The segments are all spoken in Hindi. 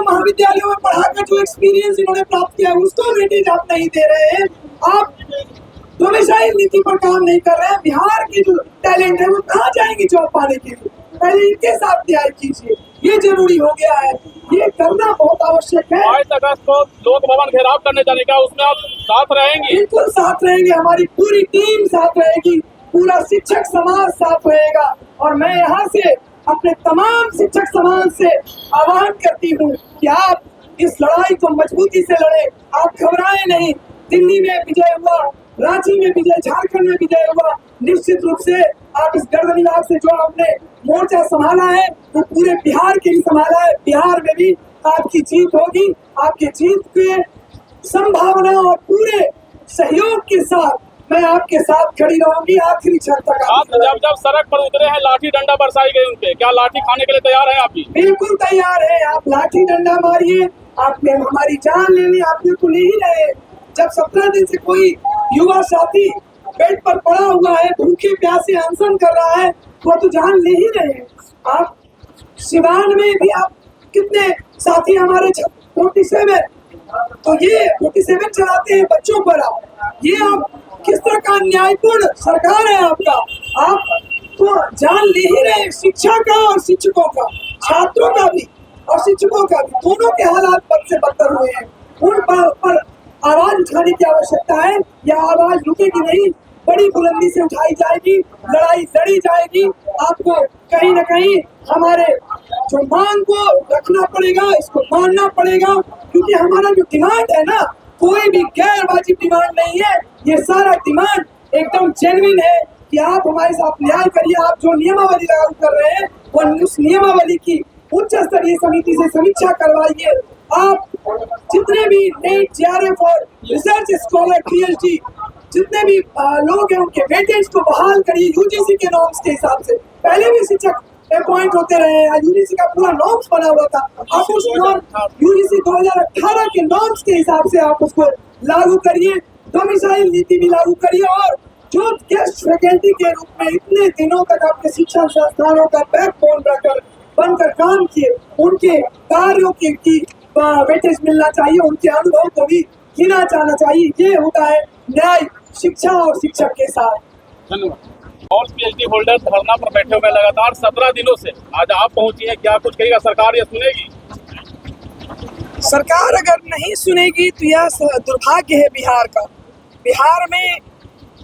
महाविद्यालयों में पढ़ाकर जो एक्सपीरियंस इन्होंने प्राप्त किया है उसको वेटेज आप नहीं दे रहे हैं। आप डोमिसाइल नीति पर काम नहीं कर रहे हैं। बिहार की जो टैलेंट है वो कहाँ जाएंगे जॉब पाने के लिए? पहले इनके साथ न्याय कीजिए, ये जरूरी हो गया है, ये करना बहुत आवश्यक है। 22 अगस्त को लोक भवन घेराव करने जाने का, उसमें आप साथ रहेंगे? बिल्कुल साथ रहेंगे, हमारी पूरी टीम साथ रहेगी, पूरा शिक्षक समाज साथ रहेगा। और मैं यहाँ से अपने तमाम शिक्षक समाज से आह्वान करती हूँ कि आप इस लड़ाई को मजबूती से लड़े, आप घबराएं नहीं। दिल्ली में विजय हुआ, रांची में विजय, झारखंड में विजय हुआ, निश्चित रूप से आप इस गर्दनीबाग से जो आपने मोर्चा संभाला है वो पूरे बिहार के लिए संभाला है। बिहार में भी आपकी जीत होगी, आपकी जीत के संभावना और पूरे सहयोग के साथ मैं आपके साथ खड़ी रहूंगी आखिरी क्षण तक। आप जब सड़क पर उतरे हैं, लाठी डंडा बरसाई गई उन पे, क्या लाठी खाने के लिए तैयार हैं आप भी? बिल्कुल तैयार है। आप लाठी डंडा मारिए, आपने हमारी जान ले ली, आपने तो ले ही रहे। जब 17 दिन से कोई युवा साथी बेड पर पड़ा हुआ है, भूखे प्यासे अनशन कर रहा है, वो तो जान ले ही रहे। आप सिवान में भी आप कितने साथी हमारे 47, तो ये 47 चलाते हैं बच्चों पर। ये आप किस तरह का न्यायपूर्ण सरकार है आपका? आप तो जान ले ही रहे शिक्षा का और शिक्षकों का, छात्रों का भी और शिक्षकों का भी, दोनों के हालात बद से बदतर हुए हैं। उन पर आवाज उठाने की आवश्यकता है। यह आवाज रुकेगी नहीं, बड़ी बुलंदी से उठाई जाएगी, लड़ाई लड़ी जाएगी। आपको कहीं न कहीं हमारे जो मांग को रखना पड़ेगा, इसको मानना पड़ेगा, क्योंकि हमारा जो डिमांड है ना, कोई भी गैर वाजिब डिमांड नहीं है। ये सारा डिमांड एकदम जेन्युइन है कि आप हमारे साथ न्याय करिए। आप जो नियमावली लागू कर रहे हैं वो उस नियमावली की उच्च स्तरीय समिति से समीक्षा करवाइए। आप जितने भी नेट, जेआरएफ और रिसर्च स्कॉलर, पीएचडी जितने भी लोग हैं उनके वेटेज को बहाल करिए यूजीसी के नॉर्म्स के हिसाब से। पहले भी शिक्षक अपॉइंट होते रहे हैं, यूजीसी का पूरा नॉर्म्स बना हुआ था। आप उस यूजीसी 2018 के नॉर्म्स के हिसाब से आप उसको लागू करिए। डोमिसाइल नीति भी लागू करिए और जो गेस्ट फैकल्टी के रूप में इतने दिनों तक आपके शिक्षण संस्थानों का बैकबोन बनकर काम किए, उनके कार्यों की वेटेज मिलना चाहिए, उनके अनुभव को भी गिना जाना चाहिए। ये होता है न्याय शिक्षा और शिक्षक के साथ। धन्यवाद। और पीएचडी होल्डर धरना पर बैठे हुए लगातार 17 दिनों से, आज आप पहुंची हैं, क्या कुछ कहेगा सरकार ये सुनेगी? सरकार अगर नहीं सुनेगी तो यह दुर्भाग्य है बिहार का। बिहार में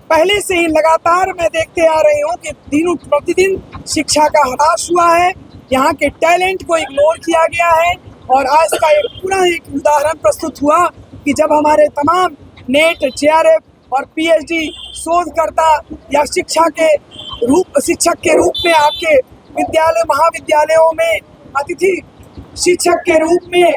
पहले से ही लगातार मैं देखते आ रही हूँ कि दिनों प्रतिदिन शिक्षा का ह्रास हुआ है, यहाँ के टैलेंट को इग्नोर किया गया है। और आज का एक उदाहरण प्रस्तुत हुआ कि जब हमारे तमाम नेट, जेआरएफ और पीएचडी शोधकर्ता या शिक्षक के रूप में आपके विद्यालय महाविद्यालयों में अतिथि शिक्षक के रूप में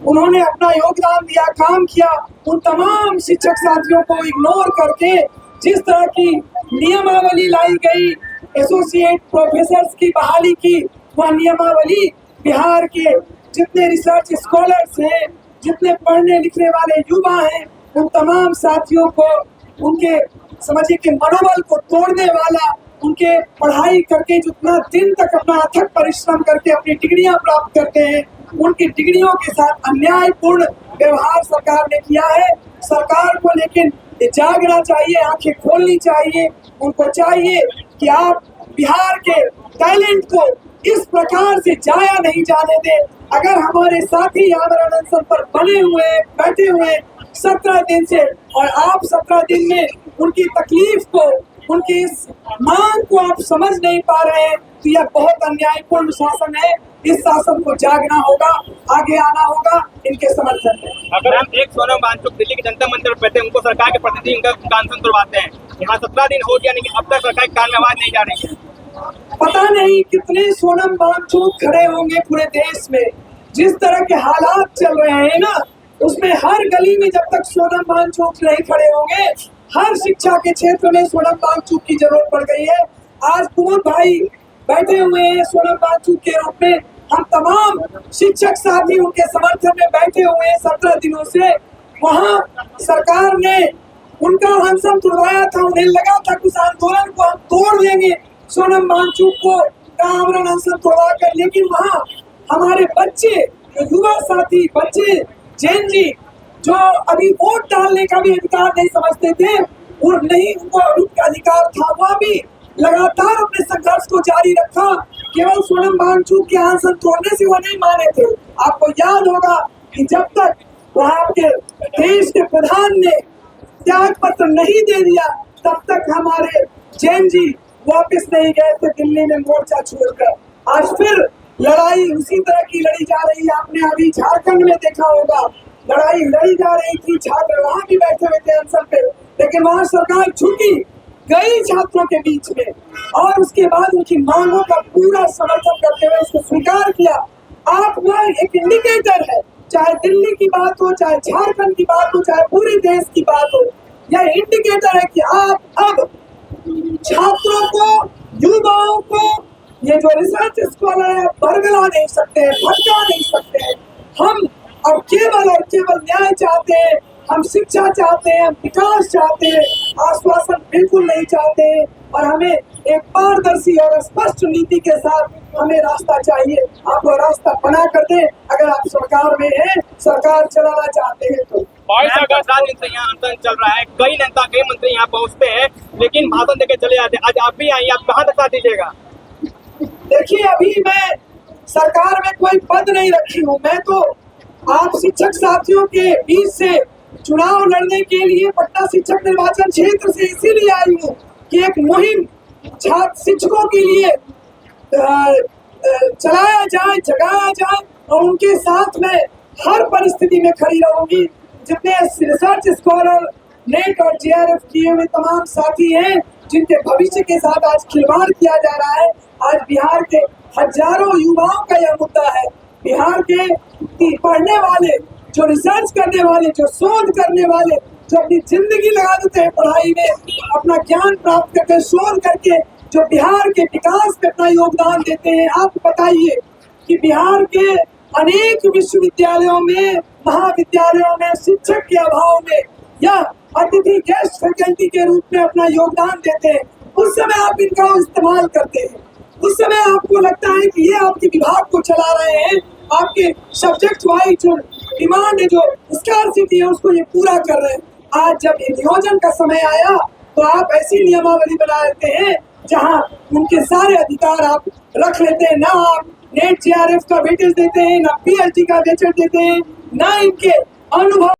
उन्होंने अपना योगदान दिया, काम किया, उन तमाम शिक्षक साथियों को इग्नोर करके जिस तरह की नियमावली लाई गई, एसोसिएट प्रोफेसर्स की बहाली की, वह नियमावली बिहार के जितने रिसर्च स्कॉलर्स हैं, जितने पढ़ने लिखने वाले युवा हैं, उन तमाम साथियों को उनके समझिए कि मनोबल को तोड़ने वाला, उनके पढ़ाई करके जितना दिन तक अपना अथक परिश्रम करके अपनी डिग्रियां प्राप्त करते हैं, उनकी डिग्रियों के साथ अन्यायपूर्ण व्यवहार सरकार ने किया है। सरकार को लेकिन जागना चाहिए, आंखें खोलनी चाहिए। उनको चाहिए कि आप बिहार के टैलेंट को इस प्रकार से जाया नहीं जाने दें। अगर हमारे साथी आमरण अनशन पर बने हुए बैठे हुए 17 दिन से, और आप 17 दिन में उनकी तकलीफ को, उनकी इस मांग को आप समझ नहीं पा रहे हैं, तो यह बहुत अन्यायपूर्ण शासन है। इस शासन को जागना होगा, आगे आना होगा इनके समर्थन में। अगर हम एक सोनम वांगचुक दिल्ली के जनता मंदिर पर बैठे, उनको सरकार के प्रतिनिधि उनका अनशन तुड़वाते हैं, यहाँ 17 दिन हो गया, लेकिन अब तक सरकार के कान में आवाज नहीं जा रही है। पता नहीं कितने सोनम वांगचुक खड़े होंगे पूरे देश में। जिस तरह के हालात चल रहे हैं ना, उसमें हर गली में जब तक सोनम वांगचुक नहीं खड़े होंगे, हर शिक्षा के क्षेत्र में सोनम वांगचुक की जरूरत पड़ गई है। आज कुमार भाई बैठे हुए हैं सोनम वांगचुक के रूप में, हम तमाम शिक्षक साथी उनके समर्थन में बैठे हुए हैं 17 दिनों से। वहाँ सरकार ने उनका अनशन तुड़वाया था, उन्हें लगा था कि उस आंदोलन को हम तोड़ देंगे, सोनम वांगचुक को आमरण अनशन तोड़वा कर, लेकिन वहाँ हमारे बच्चे, जो युवा साथी बच्चे जैन जी जो अभी वोट डालने का भी अधिकार नहीं समझते थे, वो नहीं, उनको उनका अधिकार था, वह भी लगातार अपने संघर्ष को जारी रखा। केवल सोनम वांगचुक के आसन तोड़ने से वो नहीं माने थे। आपको याद होगा कि जब तक वहां के देश के प्रधान ने त्याग पत्र नहीं दे दिया, तब तक हमारे जैन जी वापस नहीं गए थे दिल्ली में मोर्चा छोड़कर। आज फिर लड़ाई उसी तरह की लड़ी जा रही है। आपने अभी झारखंड में देखा होगा, लड़ाई लड़ी जा रही थी, छात्र वहां भी बैठे हुए थे अनशन पे, लेकिन वहां सरकार झुकी गई छात्रों के बीच में और उसके बाद उनकी मांगों का पूरा समर्थन करते हुए उसको स्वीकार किया। आप वह एक इंडिकेटर है, चाहे दिल्ली की बात हो, चाहे झारखंड की बात हो, चाहे पूरे देश की बात हो, यह इंडिकेटर है कि आप अब छात्रों को, युवाओं को, ये जो रिसर्च स्कॉलर है, बरगला नहीं सकते हैं, भटका नहीं सकते हैं। हम अब केवल और केवल न्याय चाहते हैं, हम शिक्षा चाहते हैं, हम विकास चाहते हैं, आश्वासन बिल्कुल नहीं चाहते हैं। और हमें एक पारदर्शी और स्पष्ट नीति के साथ हमें रास्ता चाहिए। आप वो रास्ता बना कर दें। अगर आप सरकार में हैं, सरकार चलाना चाहते हैं तो। 22 अगस्त दिन से यहाँ आंदोलन चल रहा है, कई नेता कई मंत्री यहाँ पहुँचते हैं लेकिन भाषण देके चले जाते हैं। आज आप भी आइए, आप कहाँ तक साथ दीजिएगा? देखिए, अभी मैं सरकार में कोई पद नहीं रखी हूँ, मैं तो आप शिक्षक साथियों के बीच से चुनाव लड़ने के लिए पटना शिक्षक निर्वाचन क्षेत्र से इसीलिए आई हूँ कि एक मुहिम छात्र शिक्षकों के लिए चलाया जाए, जगाया जाए और उनके साथ में हर परिस्थिति में खड़ी रहूंगी। जितने रिसर्च स्कॉलर, नेट और जेआरएफ किए हुए तमाम साथी हैं, जिनके भविष्य के साथ आज खिलवाड़ किया जा रहा है। आज बिहार के हजारों युवाओं का यह मुद्दा है। बिहार के पढ़ने वाले, जो रिसर्च करने वाले, जो शोध करने वाले, जो अपनी जिंदगी लगा देते हैं पढ़ाई में, अपना ज्ञान प्राप्त करके, शोध करके, जो बिहार के विकास में अपना योगदान देते हैं। आप बताइए कि बिहार के अनेक विश्वविद्यालयों में, महाविद्यालयों में शिक्षक के अभाव में या अतिथि गेस्ट फैकल्टी के रूप में अपना योगदान देते हैं, उस समय आप इनका इस्तेमाल करते हैं। उस समय आपको लगता है कि ये आपके विभाग को चला रहे हैं, आपके सब्जेक्ट वाइज जो डिमांड है, जो स्कार्सिटी है, उसको ये पूरा कर रहे हैं। आज जब ये नियोजन का समय आया तो आप ऐसी नियमावली बना लेते हैं जहां उनके सारे अधिकार आप रख लेते हैं। ना आप नेट जेआरएफ का वेटेज देते हैं, ना पीएचडी का वेटेज देते हैं, ना इनके अनुभव